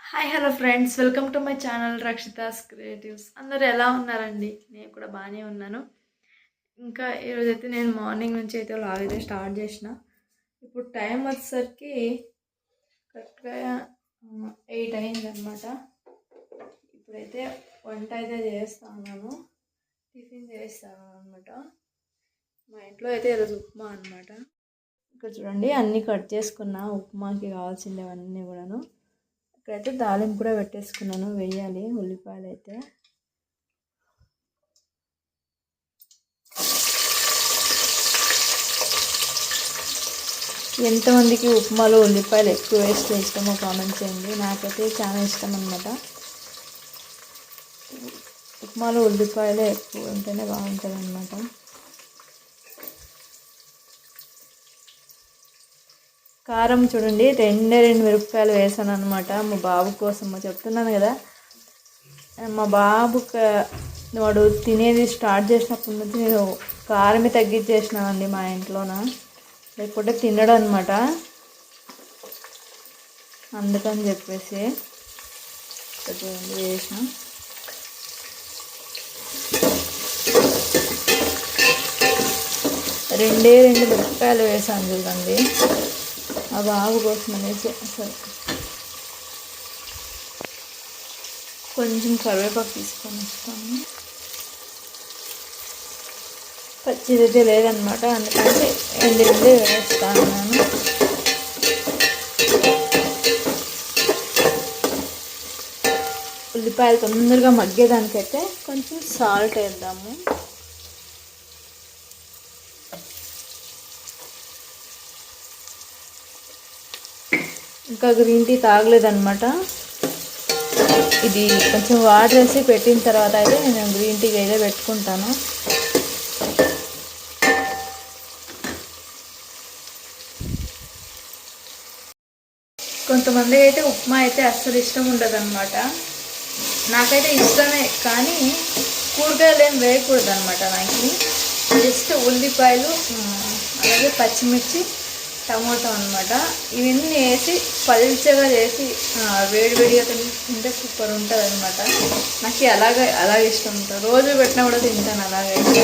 Hi hello friends, welcome to my channel Rakshita's Creatives. అందరూ ఎలా ఉన్నారండి? నేను కూడా బాగానే ఉన్నాను. ఇంకా ఈరోజైతే నేను మార్నింగ్ నుంచి అయితే లాగ్ అయితే స్టార్ట్ చేసిన. ఇప్పుడు టైం వచ్చేసరికి కరెక్ట్గా 8 అయింది అనమాట. ఇప్పుడైతే వంట అయితే చేస్తా ఉన్నాను, టిఫిన్ చేస్తాను అనమాట. మా ఇంట్లో అయితే ఈరోజు ఉప్మా అనమాట. ఇక్కడ చూడండి, అన్నీ కట్ చేసుకున్నా, ఉప్మాకి కావాల్సినవన్నీ కూడాను. ఇక్కడైతే తాలింపు కూడా పెట్టేసుకున్నాను, వేయాలి ఉల్లిపాయలు అయితే. ఎంతమందికి ఉప్మాలో ఉల్లిపాయలు ఎక్కువ వేస్తే ఇష్టమో కామెంట్ చేయండి. నాకైతే చాలా ఇష్టం అనమాట. ఉప్మాలో ఉల్లిపాయలే ఎక్కువ ఉంటేనే బాగుంటుంది అనమాట. కారం చూడండి, 2 మిరపకాయలు వేసాను అనమాట. మా బాబు కోసం చెప్తున్నాను కదా, మా బాబు వాడు తినేది స్టార్ట్ చేసినప్పటి నుంచి నేను కారమే తగ్గించేసినానండి మా ఇంట్లోన, లేకపోతే తినడు అనమాట. అందుకని చెప్పేసి చూడండి వేసిన. రెండు మిరపకాయలు వేసాను చూడండి, ఆ బాబు కోసం అనేసి. అసలు కొంచెం కరివేపాకు తీసుకొని వస్తాను. పచ్చిదైతే లేదనమాట, అందుకంటే ఎండి వేస్తాను నేను. ఉల్లిపాయలు తొందరగా మగ్గేదానికైతే కొంచెం సాల్ట్ వేద్దాము. ఇంకా గ్రీన్ టీ తాగలేదన్నమాట. ఇది కొంచెం వాటర్ వేసి పెట్టిన తర్వాత అయితే నేను గ్రీన్ టీకి అయితే పెట్టుకుంటాను. కొంతమంది అయితే ఉప్మా అయితే అస్సలు ఇష్టం ఉండదు అనమాట. నాకైతే ఇష్టమే, కానీ కూరగాయలు ఏం వేయకూడదు అనమాట. నాకు జస్ట్ ఉల్లిపాయలు, అలాగే పచ్చిమిర్చి, టమోటా అనమాట. ఇవన్నీ వేసి పల్చగా చేసి వేడివేడిగా తింటే సూపర్ ఉంటుంది అనమాట. నాకు అలాగే ఇష్టం ఉంటుంది. రోజు పెట్టినా కూడా తింటాను అలాగైతే.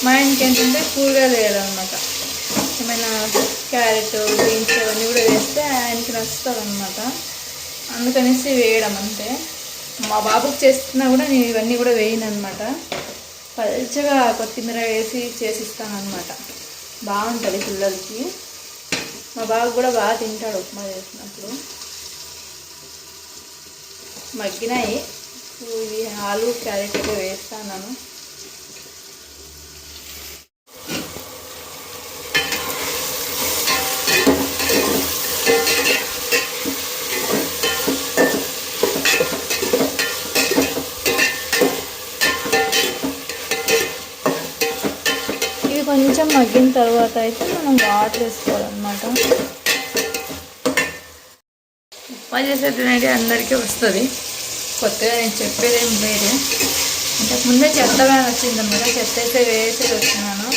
మా ఇంటికి ఏంటంటే కూరగాయలు వేయాలన్నమాట. ఏమైనా క్యారెట్, బీన్స్ అవన్నీ కూడా వేస్తే ఆయనకి నచ్చుతుంది అనమాట. అందుకనేసి వేయడం అంతే. మా బాబుకి చేస్తున్నా కూడా నేను ఇవన్నీ కూడా వేయను అనమాట. పల్చగా కొత్తిమీర వేసి చేసిస్తాను అనమాట. బాగుంటుంది పిల్లలకి. మా బాబు కూడా బాగా తింటాడు ఉప్మా చేసినప్పుడు. మగ్గినాయి ఇవి, ఆలు క్యారెట్ అయితే వేస్తాను. కొంచెం మగ్గిన తర్వాత అయితే మనం వాటర్ వేసుకోవాలన్నమాట. ఉప్మా చేసేటంటే అందరికీ వస్తుంది, కొత్తగా నేను చెప్పేది ఏం లేదు. ఇంతకుముందే చెత్త వ్యాన్ వచ్చిందన్నమాట. చెత్త అయితే వేసి వచ్చినాను.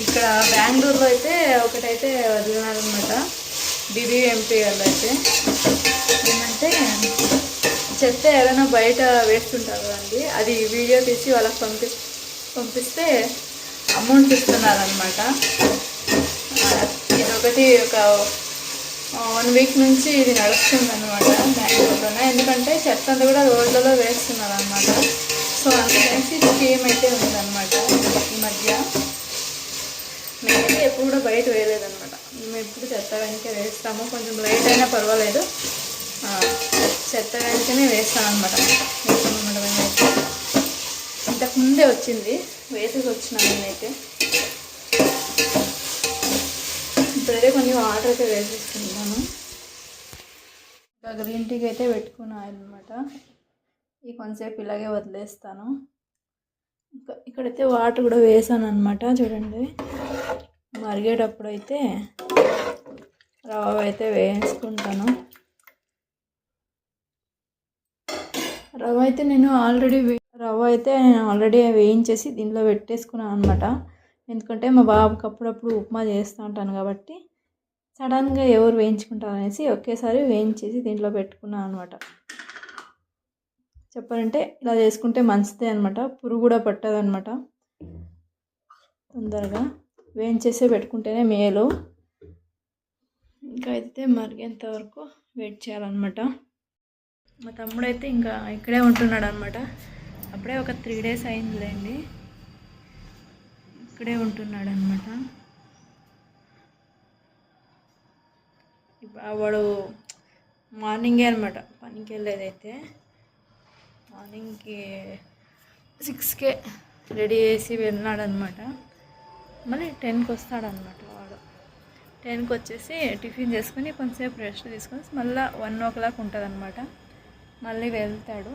ఇక్కడ బెంగళూరులో అయితే ఒకటైతే వదిలినారనమాట, BBMP వాళ్ళు అయితే. ఏమంటే చెత్త ఏదైనా బయట వేస్తుంటారు కదండి, అది వీడియో తీసి వాళ్ళకి పంపిస్తే అమౌంట్ ఇస్తున్నారనమాట. ఇదొకటి ఒక 1 వీక్ నుంచి ఇది నడుస్తుంది అనమాట బెంగళూరులోనే. ఎందుకంటే చెత్త అంతా కూడా రోడ్లలో వేస్తున్నారు అనమాట. సో అందుకనేసి స్కీమ్ అయితే ఉందన్నమాట ఈ మధ్య. మేమైతే ఎప్పుడు కూడా బయట వేయలేదన్నమాట. మేము ఎప్పుడు చెత్త వెనకే వేస్తాము. కొంచెం లేట్ అయినా పర్వాలేదు, చెత్త వెనకనే వేస్తాను అనమాట. మేమైతే ఇంతకుముందే వచ్చింది, వేసేసి వచ్చినాను నేనైతే. ఇప్పుడైతే కొన్ని వాటర్ అయితే వేసేసుకుంటాను. ఇంకా గ్రీన్ టీకి అయితే పెట్టుకున్నాను అనమాట. ఈ కొంచెంసేపు ఇలాగే వదిలేస్తాను. ఇంకా ఇక్కడైతే వాటర్ కూడా వేసాను అనమాట. చూడండి, మరిగేటప్పుడు అయితే రవ్వ అయితే వేసుకుంటాను. రవ్వ అయితే నేను ఆల్రెడీ వేయించేసి దీంట్లో పెట్టేసుకున్నాను అనమాట. ఎందుకంటే మా బాబుకి అప్పుడప్పుడు ఉప్మా చేస్తూ ఉంటాను కాబట్టి సడన్గా ఎవరు వేయించుకుంటారు అనేసి ఒకేసారి వేయించేసి దీంట్లో పెట్టుకున్నాను అనమాట. చెప్పాలంటే ఇలా చేసుకుంటే మంచిదే అనమాట, పురుగు కూడా పట్టదనమాట. తొందరగా వేయించేసే పెట్టుకుంటేనే మేలు. ఇంకా అయితే మరిగేంత వరకు వెయిట్ చేయాలన్నమాట. మా తమ్ముడైతే ఇంకా ఇక్కడే ఉంటున్నాడు అనమాట. అప్పుడే ఒక 3 days అయిందిలేండి, ఇక్కడే ఉంటున్నాడు అనమాట. వాడు మార్నింగే అనమాట పనికి వెళ్ళేదైతే. మార్నింగ్కి 6కే రెడీ చేసి వెళ్ళినాడనమాట. మళ్ళీ 10కి వస్తాడనమాట. వాడు 10కి వచ్చేసి టిఫిన్ చేసుకొని కొంచెంసేపు రెస్ట్ తీసుకొని మళ్ళీ 1 o'clock ఉంటుంది అనమాట. మళ్ళీ వెళ్తాడు.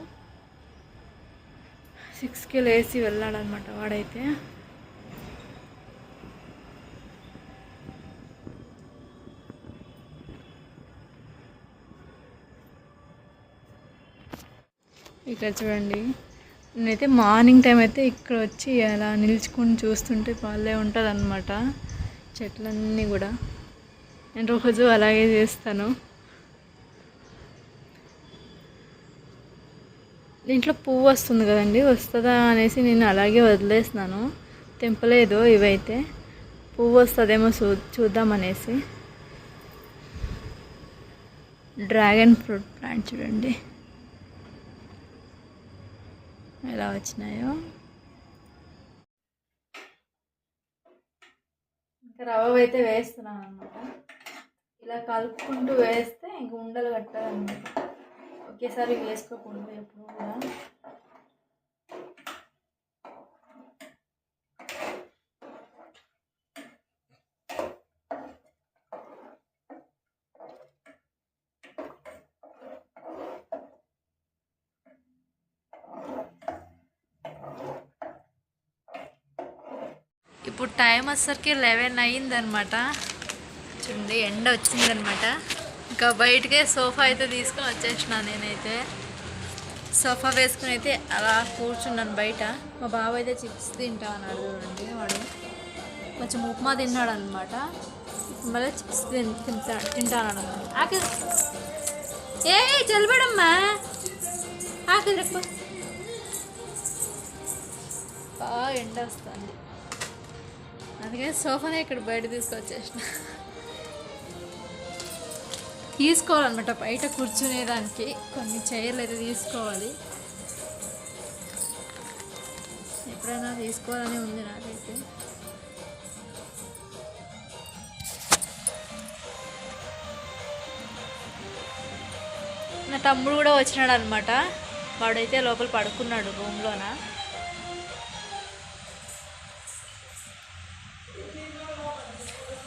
6కే లేచి వెళ్ళాడనమాట వాడైతే. ఇక్కడ చూడండి, నేనైతే మార్నింగ్ టైం అయితే ఇక్కడ వచ్చి అలా నిల్చుకొని చూస్తుంటే వాళ్ళే ఉంటుంది అనమాట చెట్లన్నీ కూడా. నేను రోజు అలాగే చేస్తాను. దీంట్లో పువ్వు వస్తుంది కదండి, వస్తుందా అనేసి నేను అలాగే వదిలేస్తున్నాను, తెంపలేదు. ఇవైతే పువ్వు వస్తుందేమో చూద్దామనేసి. డ్రాగన్ ఫ్రూట్ ప్లాంట్ చూడండి ఎలా వచ్చినాయో. ఇంకా రవ్వ అయితే వేస్తున్నాను అనమాట. ఇలా కలుపుకుంటూ వేస్తే ఇంక ఉండలు కట్టాలన్నమాట. ఒకేసారి వేసుకోకూడదు ఎప్పుడు కూడా. ఇప్పుడు టైం వచ్చేసరికి 11 అయ్యిందనమాట. చూడండి ఎండ వచ్చిందనమాట. ఇంకా బయటకే సోఫా అయితే తీసుకొని వచ్చేసినాను. నేనైతే సోఫా వేసుకుని అయితే అలా కూర్చున్నాను బయట. మా బాబు అయితే చిప్స్ తింటా అన్నాడు చూడండి. వాడు కొంచెం ఉప్మా తిన్నాడు అనమాట. మళ్ళీ చిప్స్ తింటాను అనమాట. ఆకలి ఏ చల్లిపడమ్మా, ఆకలి ఎక్కువ. బాగా ఎండ వస్తుంది, అందుకని సోఫానే ఇక్కడ బయట తీసుకొచ్చేసిన. తీసుకోవాలన్నమాట బయట కూర్చునేదానికి కొన్ని చైర్లు అయితే తీసుకోవాలి. ఎప్పుడైనా తీసుకోవాలని ఉంది నాకైతే. నా తమ్ముడు కూడా వచ్చినాడు అనమాట. వాడైతే లోపల పడుకున్నాడు రూమ్లోన.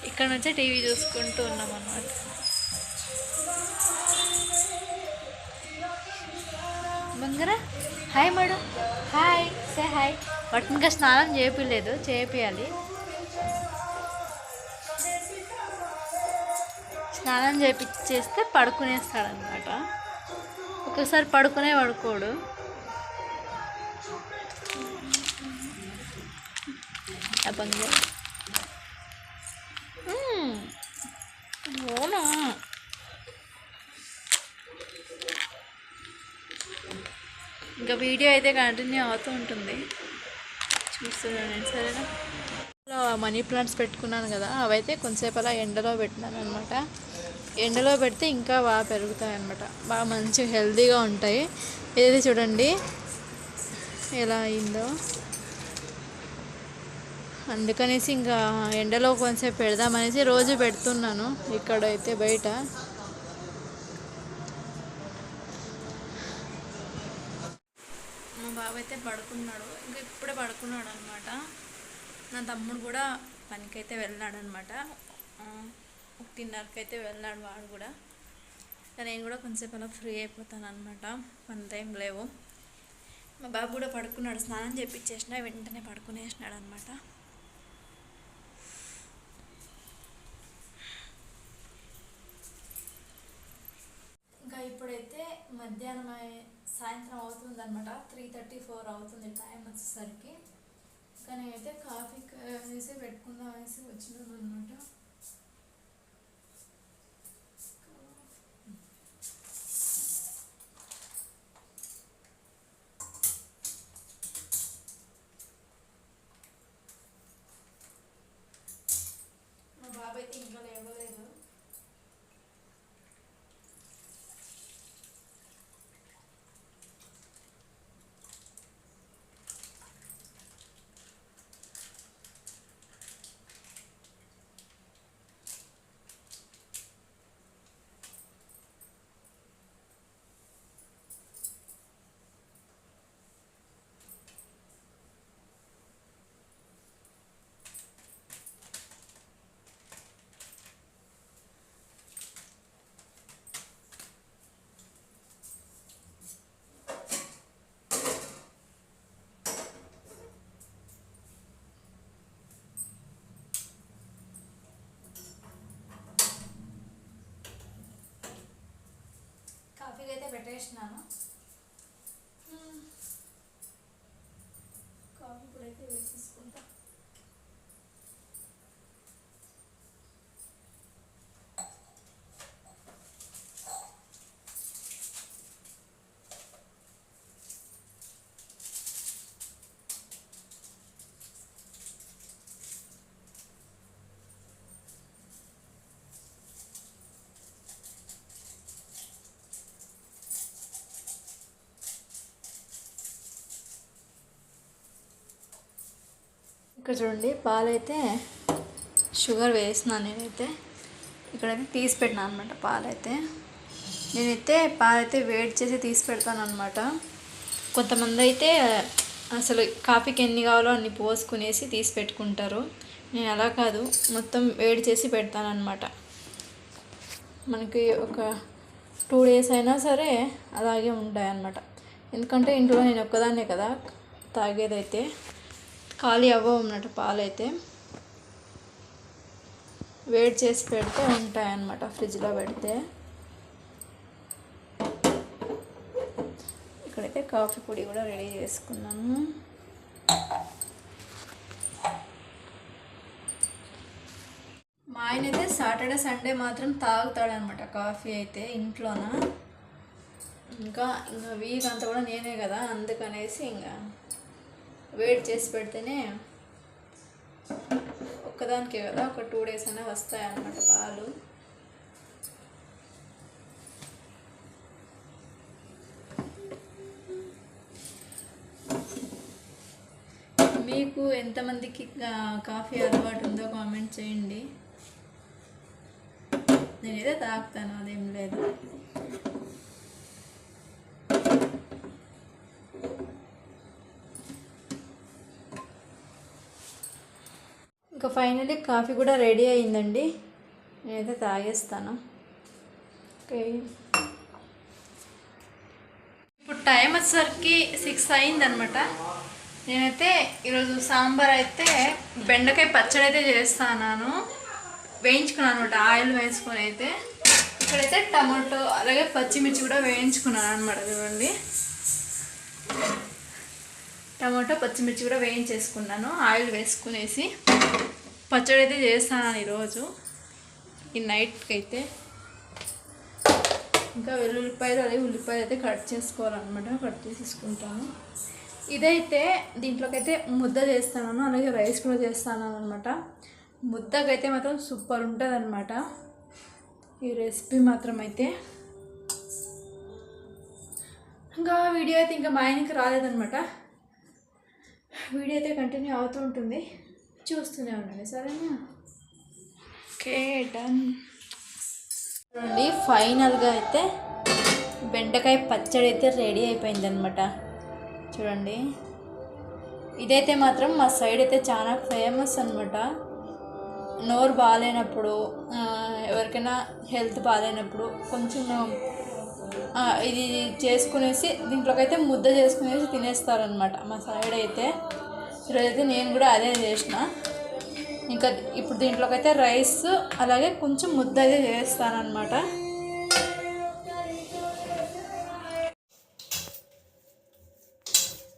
ఇక్కడ నుంచే టీవీ చూసుకుంటూ ఉన్నాం అన్నమాట. బంగారా హాయ్ మేడు, హాయ్ సే హాయ్. వాటికి ఇంకా స్నానం చేపిలేదు, చేపియాలి. స్నానం చేస్తే పడుకునేస్తాడనమాట. ఒక్కొక్కసారి పడుకోడు. బంగారు అవునా. ఇంకా వీడియో అయితే కంటిన్యూ అవుతూ ఉంటుంది, చూస్తున్నాను. సరేనా. మనీ ప్లాంట్స్ పెట్టుకున్నాను కదా, అవైతే కొంచెంసేపు అలా ఎండలో పెట్టినాను అనమాట. ఎండలో పెడితే ఇంకా బాగా పెరుగుతాయి అన్నమాట, బాగా మంచి హెల్తీగా ఉంటాయి. ఏదైతే చూడండి ఎలా అయిందో. అందుకనేసి ఇంకా ఎండలో కొంచెం పెడదామనేసి రోజు పెడుతున్నాను ఇక్కడైతే బయట. మా బాబు అయితే పడుకున్నాడు, ఇంకా ఇప్పుడే పడుకున్నాడు అనమాట. నా తమ్ముడు కూడా పనికైతే వెళ్ళాడు అనమాట. 1:30కి అయితే వెళ్ళాడు వాడు కూడా. నేను కూడా కొంచెంసేపు అలా ఫ్రీ అయిపోతాను అనమాట, పని ఏం లేవు. మా బాబు కూడా పడుకున్నాడు, స్నానం చేపించేసిన వెంటనే పడుకునేసినాడు అనమాట. ఇంకా ఇప్పుడైతే మధ్యాహ్నం సాయంత్రం అవుతుంది అనమాట. 3:34 అవుతుంది టైం వచ్చేసరికి. ఇంకా నేనైతే కాఫీ వేసి పెట్టుకుందాం అనేసి వచ్చినాను అనమాట. కాఫీకి అయితే పెట్టేసినాను. కాఫీ కూడా అయితే వేసేసుకుంటా. ఇక్కడ చూడండి పాలైతే షుగర్ వేసినాను నేనైతే. ఇక్కడైతే తీసి పెట్టినా అనమాట పాలైతే. నేనైతే పాలైతే వేడి చేసి తీసి పెడతాను అనమాట. కొంతమంది అయితే అసలు కాఫీకి ఎన్ని కావాలో అన్ని పోసుకునేసి తీసి పెట్టుకుంటారు. నేను అలా కాదు, మొత్తం వేడి చేసి పెడతానమాట. మనకి ఒక 2 days అయినా సరే అలాగే ఉంటాయన్నమాట. ఎందుకంటే ఇంట్లో నేను ఒక్కదాన్నే కదా తాగేదైతే, ఖాళీ అవ్వవు అన్నమాట పాలైతే. వేడి చేసి పెడితే ఉంటాయన్నమాట ఫ్రిడ్జ్లో పెడితే. ఇక్కడైతే కాఫీ పొడి కూడా రెడీ చేసుకున్నాను. మా ఆయన అయితే సాటర్డే సండే మాత్రం తాగుతాడనమాట కాఫీ అయితే ఇంట్లోన. ఇంకా వీక్ అంతా కూడా నేనే కదా, అందుకనేసి ఇంకా వేడి చేసి పెడితేనే ఒక్కదానికే కదా, ఒక 2 days అయినా వస్తాయన్నమాట పాలు. మీకు ఎంతమందికి కాఫీ అలవాటు ఉందో కామెంట్ చేయండి. నేనైతే తాగుతాను, అదేం లేదు. ఇంకా ఫైనల్లీ కాఫీ కూడా రెడీ అయిందండి. నేనైతే తాగేస్తాను. ఓకే, ఇప్పుడు టైం వచ్చేసరికి 6 అయిందనమాట. నేనైతే ఈరోజు సాంబార్ అయితే బెండకాయ పచ్చడి అయితే చేస్తాను. వేయించుకున్నాను అనమాట, ఆయిల్ వేసుకొని అయితే. ఇక్కడైతే టమాటో అలాగే పచ్చిమిర్చి కూడా వేయించుకున్నాను అనమాట. చూడండి, టమాటో పచ్చిమిర్చి కూడా వేయించేసుకున్నాను ఆయిల్ వేసుకునేసి. పచ్చడి అయితే చేస్తాను ఈరోజు ఈ నైట్కి అయితే. ఇంకా వెల్లుల్లిపాయలు అలాగే ఉల్లిపాయలు అయితే కట్ చేసుకోవాలన్నమాట, కట్ చేసేసుకుంటాను. ఇదైతే దీంట్లోకైతే ముద్ద చేస్తాను, అలాగే రైస్ కూడా చేస్తాను అనమాట. ముద్దకైతే మాత్రం సూపర్ ఉంటుంది అనమాట ఈ రెసిపీ మాత్రం అయితే. ఇంకా వీడియో అయితే ఇంకా మా ఆయనకి రాలేదనమాట. వీడియో అయితే కంటిన్యూ అవుతూ ఉంటుంది, చూస్తూనే ఉండండి, సరేనా? Okay, done. చూడండి, ఫైనల్గా అయితే బెండకాయ పచ్చడి అయితే రెడీ అయిపోయిందనమాట. చూడండి, ఇదైతే మాత్రం మా సైడ్ అయితే చాలా ఫేమస్ అనమాట. నోరు బాగాలేనప్పుడు, ఎవరికైనా హెల్త్ బాగాలేనప్పుడు కొంచెం ఇది చేసుకునేసి దీంట్లోకైతే ముద్ద చేసుకునేసి తినేస్తారనమాట మా సైడ్ అయితే. ఈరోజైతే నేను కూడా అదే చేసిన. ఇంకా ఇప్పుడు దీంట్లోకైతే రైస్ అలాగే కొంచెం ముద్ద అయితే చేస్తానన్నమాట.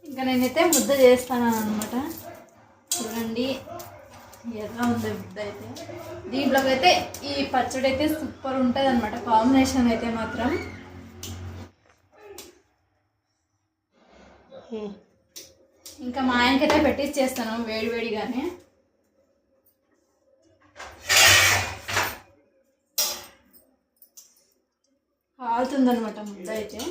ఇంకా నేనైతే ముద్ద చేస్తాను అనమాట. చూడండి ఎలా ఉంది ముద్ద అయితే. దీంట్లోకైతే ఈ పచ్చడి అయితే సూపర్ ఉంటుంది అనమాట, కాంబినేషన్ అయితే మాత్రం. ఇంకా మా ఆయనకైతే పెట్టిచ్చేస్తాను వేడివేడిగానే. కాలుతుందనమాట ముద్ద అయితే.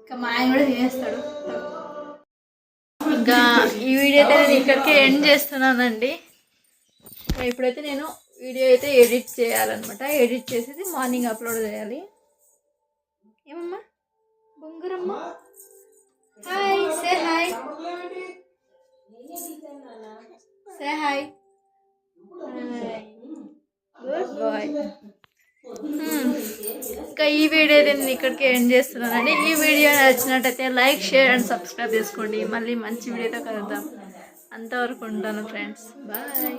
ఇంకా మా ఆయన కూడా తినేస్తాడు. ఇంకా ఈ వీడియో అయితే నేను ఇక్కడికి ఎండ్ చేస్తున్నానండి. ఇప్పుడైతే నేను వీడియో అయితే ఎడిట్ చేయాలన్నమాట. ఎడిట్ చేసేది మార్నింగ్ అప్లోడ్ చేయాలి. ఏమమ్మా బొంగురమ్మ, hi, say hi, say hi. Good boy. ఇంకా ఈ వీడియో నేను ఇక్కడికి ఎండ్ చేస్తున్నానండి. ఈ వీడియో నచ్చినట్టయితే లైక్, షేర్ అండ్ సబ్స్క్రైబ్ చేసుకోండి. మళ్ళీ మంచి వీడియోతో కలుద్దాం. అంతవరకు ఉంటాను ఫ్రెండ్స్. బాయ్.